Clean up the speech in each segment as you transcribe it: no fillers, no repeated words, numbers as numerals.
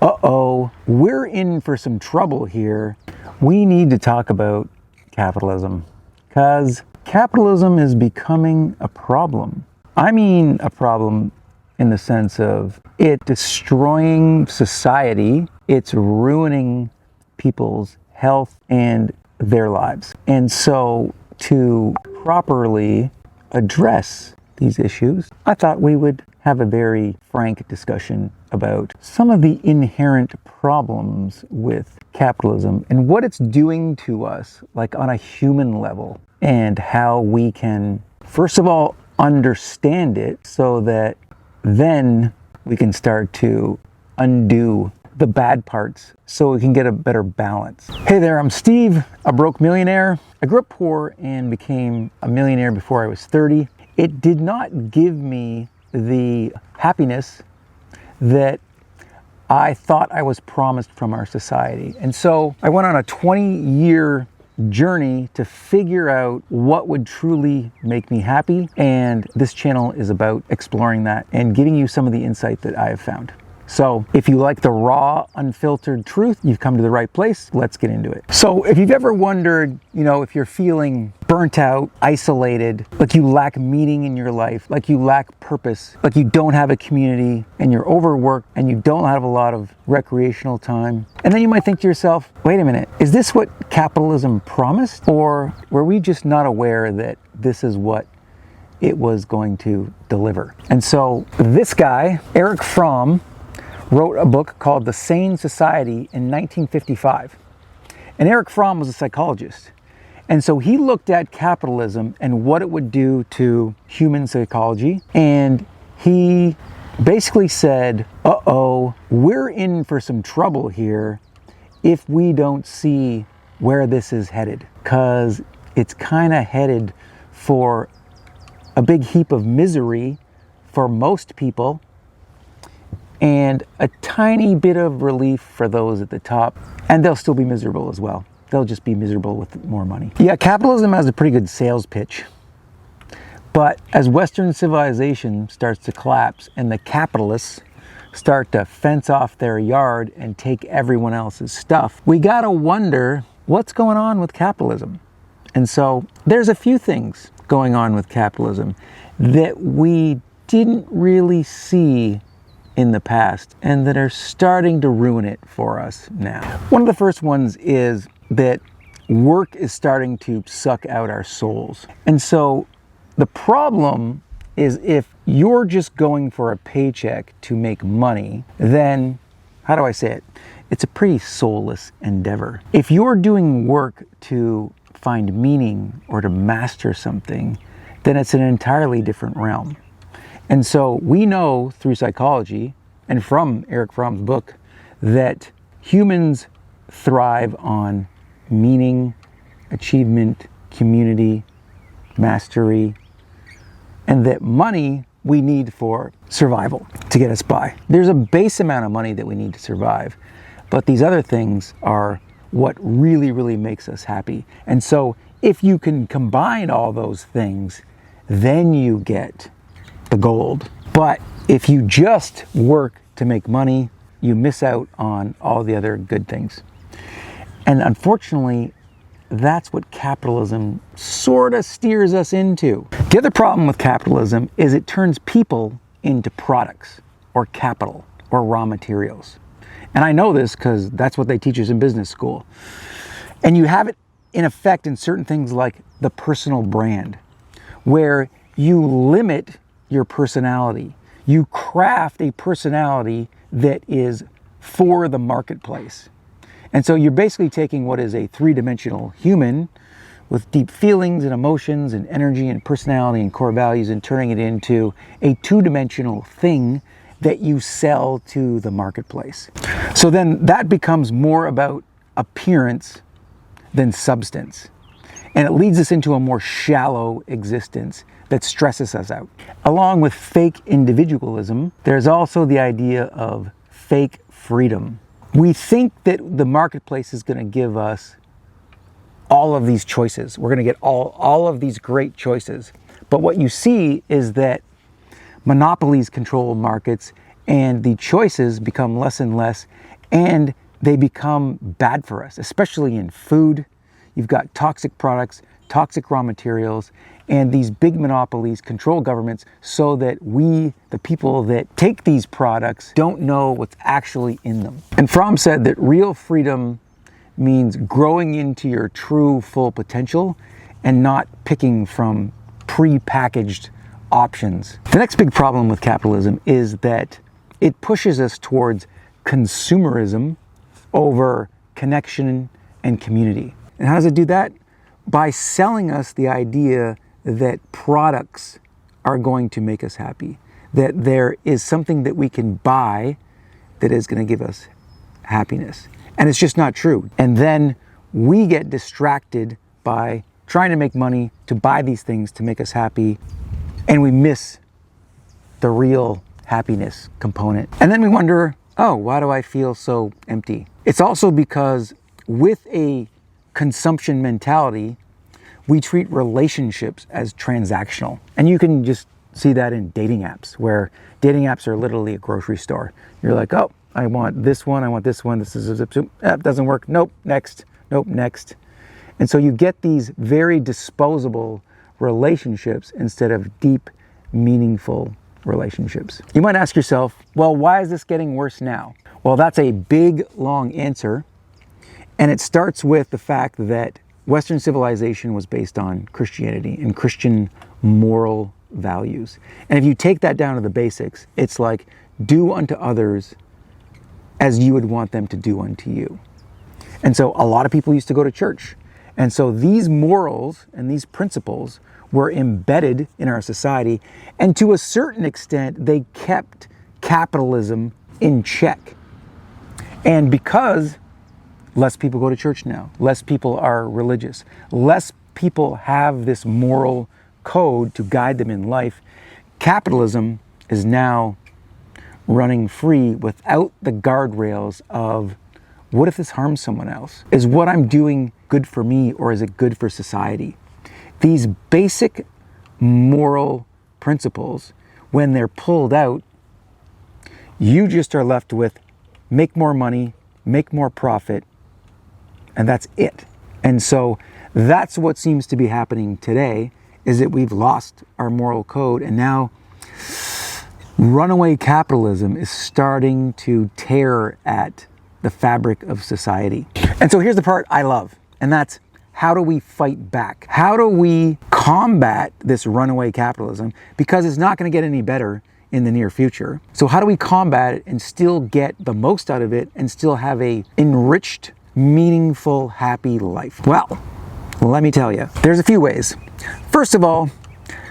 Uh-oh, we're in for some trouble here. We need to talk about capitalism, because capitalism is becoming a problem. I mean a problem in the sense of it destroying society, it's ruining people's health and their lives. And so to properly address these issues, I thought we would have a very frank discussion about some of the inherent problems with capitalism and what it's doing to us, like on a human level, and how we can, first of all, understand it so that then we can start to undo the bad parts so we can get a better balance. Hey there, I'm Steve, a broke millionaire. I grew up poor and became a millionaire before I was 30. It did not give me the happiness that I thought I was promised from our society. And so I went on a 20-year journey to figure out what would truly make me happy. And this channel is about exploring that and giving you some of the insight that I have found. So if you like the raw, unfiltered truth, you've come to the right place. Let's get into it. So if you've ever wondered, if you're feeling burnt out, isolated, like you lack meaning in your life, like you lack purpose, like you don't have a community and you're overworked and you don't have a lot of recreational time, and then you might think to yourself, wait a minute, is this what capitalism promised? Or were we just not aware that this is what it was going to deliver? And so this guy, Erich Fromm, wrote a book called The Sane Society in 1955. And Erich Fromm was a psychologist. And so he looked at capitalism and what it would do to human psychology. And he basically said, uh-oh, we're in for some trouble here if we don't see where this is headed. Because it's kind of headed for a big heap of misery for most people, and a tiny bit of relief for those at the top. And they'll still be miserable as well. They'll just be miserable with more money. Yeah, capitalism has a pretty good sales pitch. But as Western civilization starts to collapse and the capitalists start to fence off their yard and take everyone else's stuff, we gotta wonder what's going on with capitalism. And so there's a few things going on with capitalism that we didn't really see in the past and that are starting to ruin it for us now. One of the first ones is that work is starting to suck out our souls. And so the problem is, if you're just going for a paycheck to make money, then, how do I say it? It's a pretty soulless endeavor. If you're doing work to find meaning or to master something, then it's an entirely different realm. And so we know through psychology and from Erich Fromm's book that humans thrive on meaning, achievement, community, mastery, and that money we need for survival to get us by. There's a base amount of money that we need to survive, but these other things are what really, really makes us happy. And so if you can combine all those things, then you get the gold. But if you just work to make money, you miss out on all the other good things. And unfortunately, that's what capitalism sort of steers us into. The other problem with capitalism is it turns people into products or capital or raw materials. And I know this because that's what they teach us in business school. And you have it in effect in certain things like the personal brand, where you limit your personality. You craft a personality that is for the marketplace. And so you're basically taking what is a three-dimensional human with deep feelings and emotions and energy and personality and core values and turning it into a two-dimensional thing that you sell to the marketplace. So then that becomes more about appearance than substance. And it leads us into a more shallow existence that stresses us out. Along with fake individualism, there's also the idea of fake freedom. We think that the marketplace is going to give us all of these choices. We're going to get all of these great choices. But what you see is that monopolies control markets and the choices become less and less, and they become bad for us, especially in food. You've got toxic products, toxic raw materials, and these big monopolies control governments so that we, the people that take these products, don't know what's actually in them. And Fromm said that real freedom means growing into your true full potential and not picking from pre-packaged options. The next big problem with capitalism is that it pushes us towards consumerism over connection and community. And how does it do that? By selling us the idea that products are going to make us happy, that there is something that we can buy that is going to give us happiness. And it's just not true. And then we get distracted by trying to make money to buy these things to make us happy, and we miss the real happiness component. And then we wonder, oh, why do I feel so empty? It's also because with a consumption mentality, we treat relationships as transactional. And you can just see that in dating apps, where dating apps are literally a grocery store. You're like, oh, I want this one, this is that doesn't work, nope, next, nope, next. And so you get these very disposable relationships instead of deep, meaningful relationships. You might ask yourself, well, why is this getting worse now? Well, that's a big, long answer. And it starts with the fact that Western civilization was based on Christianity and Christian moral values. And if you take that down to the basics, it's like, do unto others as you would want them to do unto you. And so a lot of people used to go to church. And so these morals and these principles were embedded in our society. And to a certain extent, they kept capitalism in check. And because less people go to church now, less people are religious, less people have this moral code to guide them in life, capitalism is now running free without the guardrails of, what if this harms someone else? Is what I'm doing good for me, or is it good for society? These basic moral principles, when they're pulled out, you just are left with make more money, make more profit, and that's it. And so that's what seems to be happening today, is that we've lost our moral code, and now runaway capitalism is starting to tear at the fabric of society. And so here's the part I love, and that's, how do we fight back? How do we combat this runaway capitalism? Because it's not going to get any better in the near future. So how do we combat it and still get the most out of it and still have a enriched, meaningful, happy life? Well, let me tell you, there's a few ways. First of all,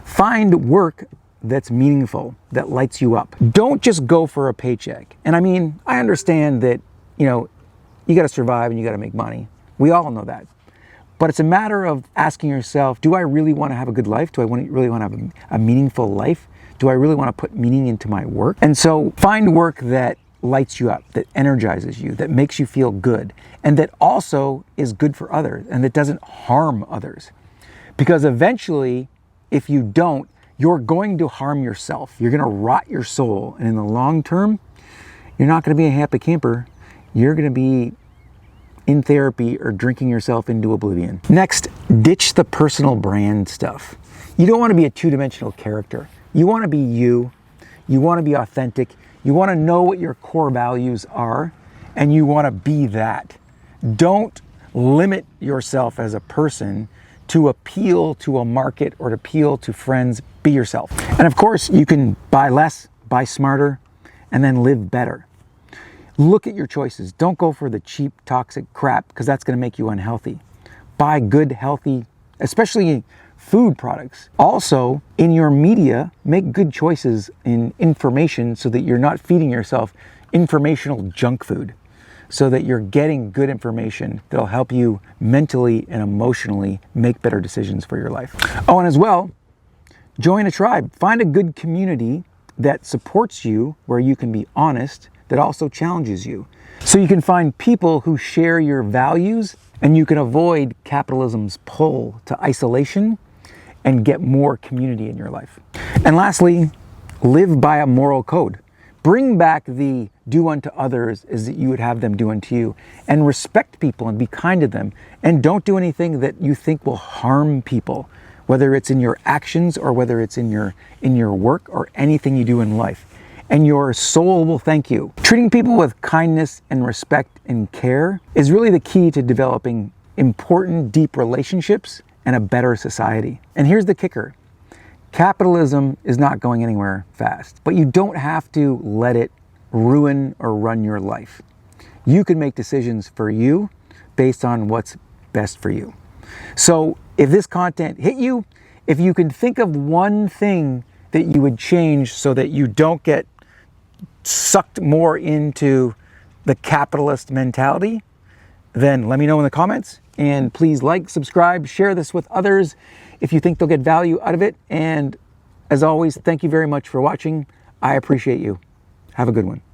find work that's meaningful, that lights you up. Don't just go for a paycheck. And I mean, I understand that, you got to survive and you got to make money. We all know that. But it's a matter of asking yourself, do I really want to have a good life? Do I really want to have a meaningful life? Do I really want to put meaning into my work? And so find work that lights you up, that energizes you, that makes you feel good, and that also is good for others and that doesn't harm others. Because eventually, if you don't, you're going to harm yourself. You're going to rot your soul. And in the long term, you're not going to be a happy camper. You're going to be in therapy or drinking yourself into oblivion. Next, ditch the personal brand stuff. You don't want to be a two-dimensional character. You want to be you. You want to be authentic. You want to know what your core values are, and you want to be that. Don't limit yourself as a person to appeal to a market or to appeal to friends. Be yourself. And of course, you can buy less, buy smarter, and then live better. Look at your choices. Don't go for the cheap, toxic crap, because that's going to make you unhealthy. Buy good, healthy, especially food products. Also, in your media, make good choices in information so that you're not feeding yourself informational junk food, so that you're getting good information that'll help you mentally and emotionally make better decisions for your life. Oh, and as well, join a tribe. Find a good community that supports you, where you can be honest, that also challenges you. So you can find people who share your values, and you can avoid capitalism's pull to isolation and get more community in your life. And lastly, live by a moral code. Bring back the do unto others as that you would have them do unto you, and respect people and be kind to them, and don't do anything that you think will harm people, whether it's in your actions or whether it's in your work or anything you do in life. And your soul will thank you. Treating people with kindness and respect and care is really the key to developing important, deep relationships and a better society. And here's the kicker. Capitalism is not going anywhere fast, but you don't have to let it ruin or run your life. You can make decisions for you based on what's best for you. So if this content hit you, if you can think of one thing that you would change so that you don't get sucked more into the capitalist mentality, then let me know in the comments. And please like, subscribe, share this with others if you think they'll get value out of it. And as always, thank you very much for watching. I appreciate you. Have a good one.